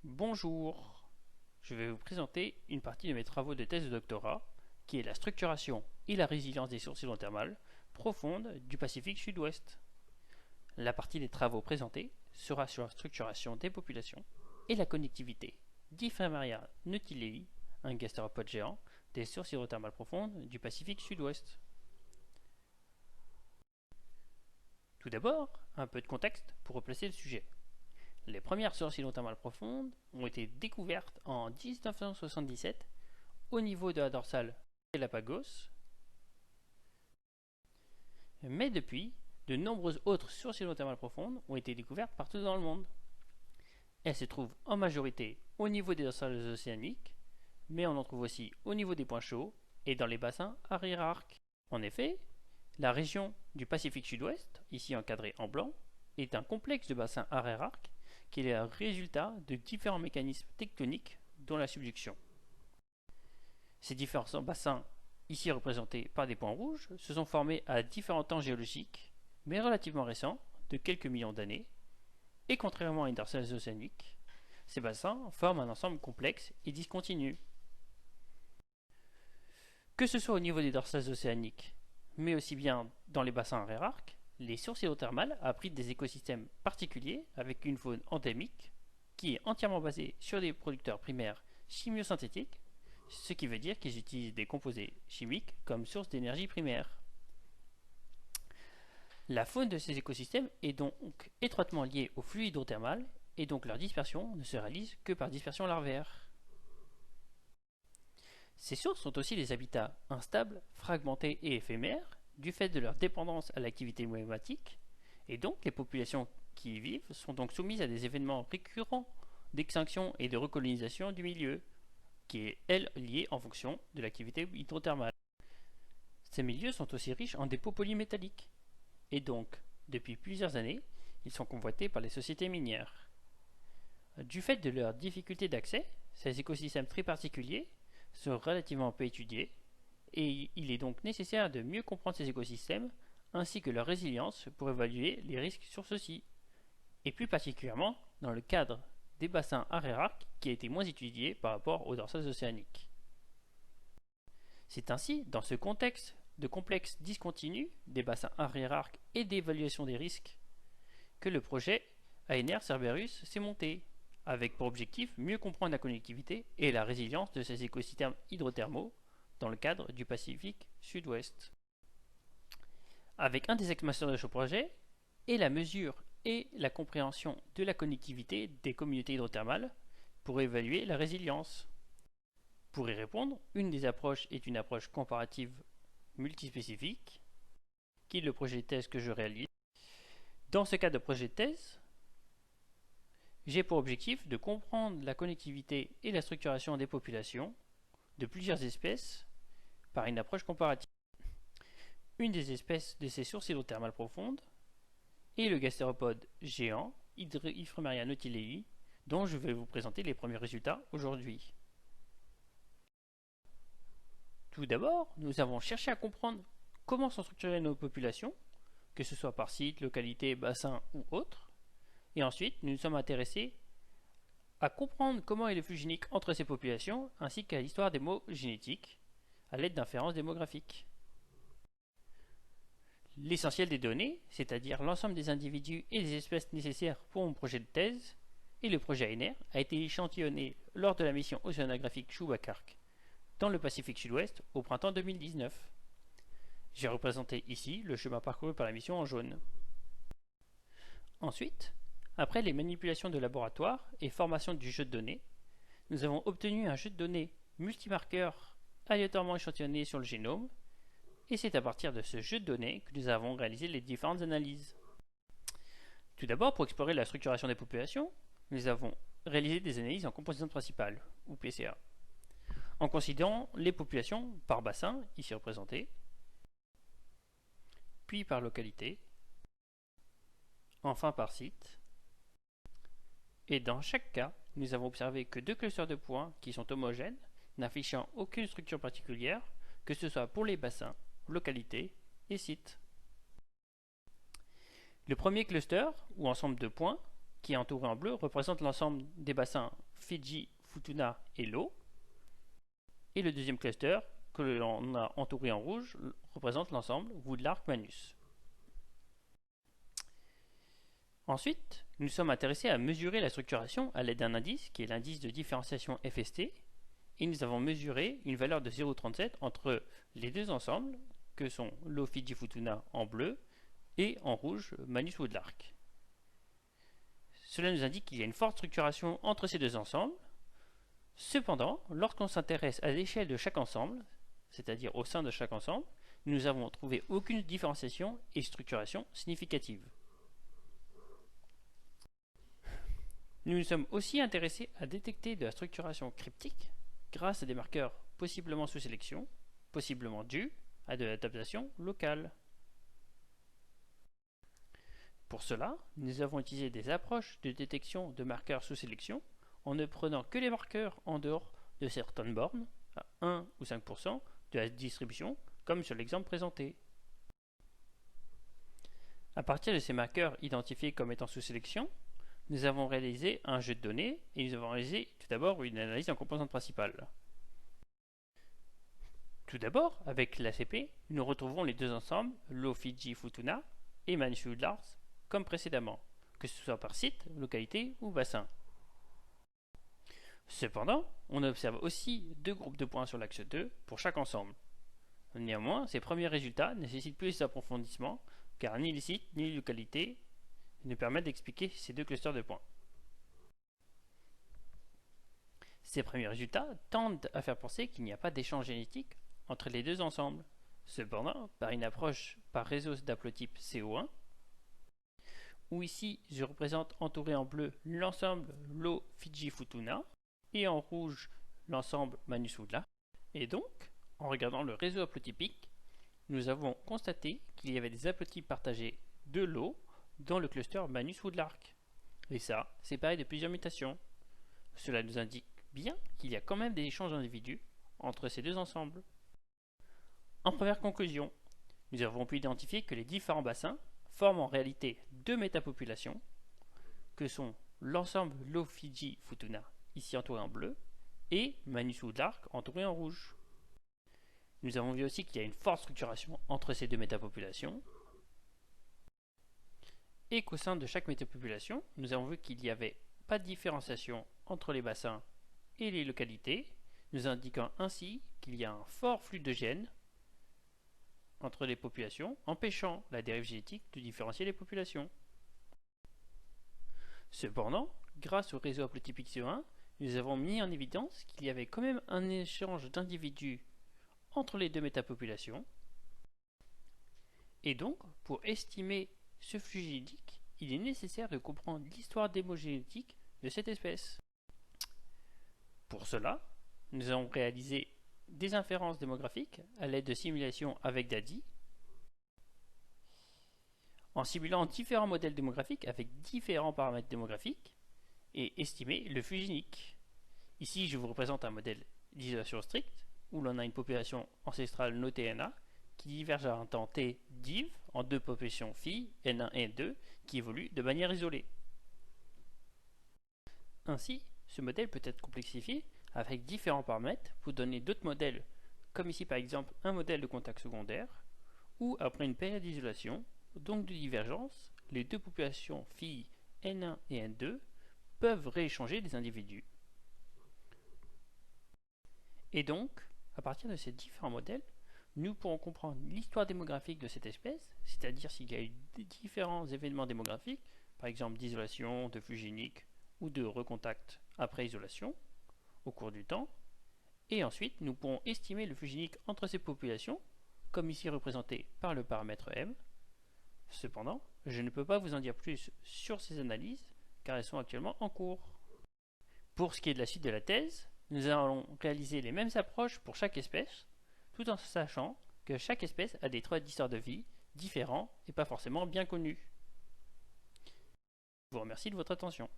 Bonjour, je vais vous présenter une partie de mes travaux de thèse de doctorat qui est la structuration et la résilience des sources hydrothermales profondes du Pacifique Sud-Ouest. La partie des travaux présentés sera sur la structuration des populations et la connectivité d'Ifremeria nautilei, un gastéropode géant, des sources hydrothermales profondes du Pacifique Sud-Ouest. Tout d'abord, un peu de contexte pour replacer le sujet. Les premières sources hydrothermales profondes ont été découvertes en 1977 au niveau de la dorsale Galapagos, mais depuis, de nombreuses autres sources hydrothermales profondes ont été découvertes partout dans le monde. Elles se trouvent en majorité au niveau des dorsales océaniques, mais on en trouve aussi au niveau des points chauds et dans les bassins arrière-arc. En effet, la région du Pacifique Sud-Ouest, ici encadrée en blanc, est un complexe de bassins arrière-arc qui est le résultat de différents mécanismes tectoniques dont la subduction. Ces différents bassins, ici représentés par des points rouges, se sont formés à différents temps géologiques, mais relativement récents, de quelques millions d'années, et contrairement à une dorsale océanique, ces bassins forment un ensemble complexe et discontinu. Que ce soit au niveau des dorsales océaniques, mais aussi bien dans les bassins arrière-arc, les sources hydrothermales abritent des écosystèmes particuliers avec une faune endémique qui est entièrement basée sur des producteurs primaires chimiosynthétiques, ce qui veut dire qu'ils utilisent des composés chimiques comme source d'énergie primaire. La faune de ces écosystèmes est donc étroitement liée au flux hydrothermal et donc leur dispersion ne se réalise que par dispersion larvaire. Ces sources sont aussi des habitats instables, fragmentés et éphémères du fait de leur dépendance à l'activité magmatique, et donc les populations qui y vivent sont donc soumises à des événements récurrents d'extinction et de recolonisation du milieu, qui est, elle, liée en fonction de l'activité hydrothermale. Ces milieux sont aussi riches en dépôts polymétalliques, et donc, depuis plusieurs années, ils sont convoités par les sociétés minières. Du fait de leur difficulté d'accès, ces écosystèmes très particuliers sont relativement peu étudiés, et il est donc nécessaire de mieux comprendre ces écosystèmes ainsi que leur résilience pour évaluer les risques sur ceux-ci, et plus particulièrement dans le cadre des bassins arrière-arc qui a été moins étudié par rapport aux dorsales océaniques. C'est ainsi, dans ce contexte de complexe discontinu des bassins arrière-arc et d'évaluation des risques, que le projet ANR Cerberus s'est monté, avec pour objectif mieux comprendre la connectivité et la résilience de ces écosystèmes hydrothermaux dans le cadre du Pacifique Sud-Ouest. Avec un des ex-masters de ce projet, et la mesure et la compréhension de la connectivité des communautés hydrothermales pour évaluer la résilience. Pour y répondre, une des approches est une approche comparative multispécifique, qui est le projet de thèse que je réalise. Dans ce cas de projet de thèse, j'ai pour objectif de comprendre la connectivité et la structuration des populations de plusieurs espèces par une approche comparative. Une des espèces de ces sources hydrothermales profondes est le gastéropode géant Ifremeria nautilei, dont je vais vous présenter les premiers résultats aujourd'hui. Tout d'abord, nous avons cherché à comprendre comment sont structurées nos populations, que ce soit par site, localité, bassin ou autre, et ensuite nous nous sommes intéressés à comprendre comment est le flux génique entre ces populations ainsi qu'à l'histoire des mots génétiques à l'aide d'inférences démographiques. L'essentiel des données, c'est-à-dire l'ensemble des individus et des espèces nécessaires pour mon projet de thèse, et le projet ANR, a été échantillonné lors de la mission océanographique Chubbuck dans le Pacifique Sud-Ouest au printemps 2019. J'ai représenté ici le chemin parcouru par la mission en jaune. Ensuite, après les manipulations de laboratoire et formation du jeu de données, nous avons obtenu un jeu de données multimarqueur aléatoirement échantillonné sur le génome, et c'est à partir de ce jeu de données que nous avons réalisé les différentes analyses. Tout d'abord, pour explorer la structuration des populations, nous avons réalisé des analyses en composante principale, ou PCA, en considérant les populations par bassin, ici représentées, puis par localité, enfin par site, et dans chaque cas, nous avons observé que deux clusters de points qui sont homogènes, n'affichant aucune structure particulière, que ce soit pour les bassins, localités et sites. Le premier cluster, ou ensemble de points, qui est entouré en bleu, représente l'ensemble des bassins Fidji, Futuna et l'eau. Et le deuxième cluster, que l'on a entouré en rouge, représente l'ensemble Woodlark Manus. Ensuite, nous sommes intéressés à mesurer la structuration à l'aide d'un indice qui est l'indice de différenciation FST, et nous avons mesuré une valeur de 0,37 entre les deux ensembles que sont l'eau Fidji Futuna en bleu et en rouge Manus Woodlark. Cela nous indique qu'il y a une forte structuration entre ces deux ensembles. Cependant, lorsqu'on s'intéresse à l'échelle de chaque ensemble, c'est-à-dire au sein de chaque ensemble, nous n'avons trouvé aucune différenciation et structuration significative. Nous nous sommes aussi intéressés à détecter de la structuration cryptique grâce à des marqueurs possiblement sous sélection, possiblement dus à de l'adaptation locale. Pour cela, nous avons utilisé des approches de détection de marqueurs sous sélection en ne prenant que les marqueurs en dehors de certaines bornes, à 1 ou 5% de la distribution, comme sur l'exemple présenté. À partir de ces marqueurs identifiés comme étant sous sélection, nous avons réalisé un jeu de données et nous avons réalisé tout d'abord une analyse en composantes principales. Tout d'abord, avec l'ACP, nous retrouvons les deux ensembles, l'eau Fidji Futuna et Manus Woodlark, comme précédemment, que ce soit par site, localité ou bassin. Cependant, on observe aussi deux groupes de points sur l'axe 2 pour chaque ensemble. Néanmoins, ces premiers résultats nécessitent plus d'approfondissement, car ni les sites ni les localités ne permettent d'expliquer ces deux clusters de points. Ces premiers résultats tendent à faire penser qu'il n'y a pas d'échange génétique entre les deux ensembles. Cependant, par une approche par réseau d'haplotype CO1, où ici je représente entouré en bleu l'ensemble l'eau Fidji Futuna et en rouge l'ensemble Manus Woodlark, et donc, en regardant le réseau haplotypique, nous avons constaté qu'il y avait des haplotypes partagés de l'eau dans le cluster Manus Woodlark. Et ça, séparé de plusieurs mutations. Cela nous indique bien qu'il y a quand même des échanges d'individus entre ces deux ensembles. En première conclusion, nous avons pu identifier que les différents bassins forment en réalité deux métapopulations, que sont l'ensemble l'eau Fidji Futuna, ici entouré en bleu, et Manus Woodlark entouré en rouge. Nous avons vu aussi qu'il y a une forte structuration entre ces deux métapopulations, et qu'au sein de chaque métapopulation, nous avons vu qu'il n'y avait pas de différenciation entre les bassins et les localités, nous indiquant ainsi qu'il y a un fort flux de gènes entre les populations, empêchant la dérive génétique de différencier les populations. Cependant, grâce au réseau haplotypique CO1, nous avons mis en évidence qu'il y avait quand même un échange d'individus entre les deux métapopulations, et donc, pour estimer ce flux génétique, il est nécessaire de comprendre l'histoire démogénétique de cette espèce. Pour cela, nous avons réalisé des inférences démographiques à l'aide de simulations avec DADI, en simulant différents modèles démographiques avec différents paramètres démographiques et estimer le flux génique. Ici, je vous représente un modèle d'isolation stricte où l'on a une population ancestrale notée NA qui diverge à un temps T div en deux populations phi, N1 et N2, qui évoluent de manière isolée. Ainsi, ce modèle peut être complexifié avec différents paramètres pour donner d'autres modèles, comme ici par exemple un modèle de contact secondaire, où après une période d'isolation, donc de divergence, les deux populations phi N1 et N2 peuvent rééchanger des individus. Et donc, à partir de ces différents modèles, nous pourrons comprendre l'histoire démographique de cette espèce, c'est-à-dire s'il y a eu différents événements démographiques, par exemple d'isolation, de flux génique ou de recontact après isolation, au cours du temps, et ensuite nous pourrons estimer le flux génique entre ces populations, comme ici représenté par le paramètre M. Cependant, je ne peux pas vous en dire plus sur ces analyses, car elles sont actuellement en cours. Pour ce qui est de la suite de la thèse, nous allons réaliser les mêmes approches pour chaque espèce, tout en sachant que chaque espèce a des traits d'histoire de vie différents et pas forcément bien connus. Je vous remercie de votre attention.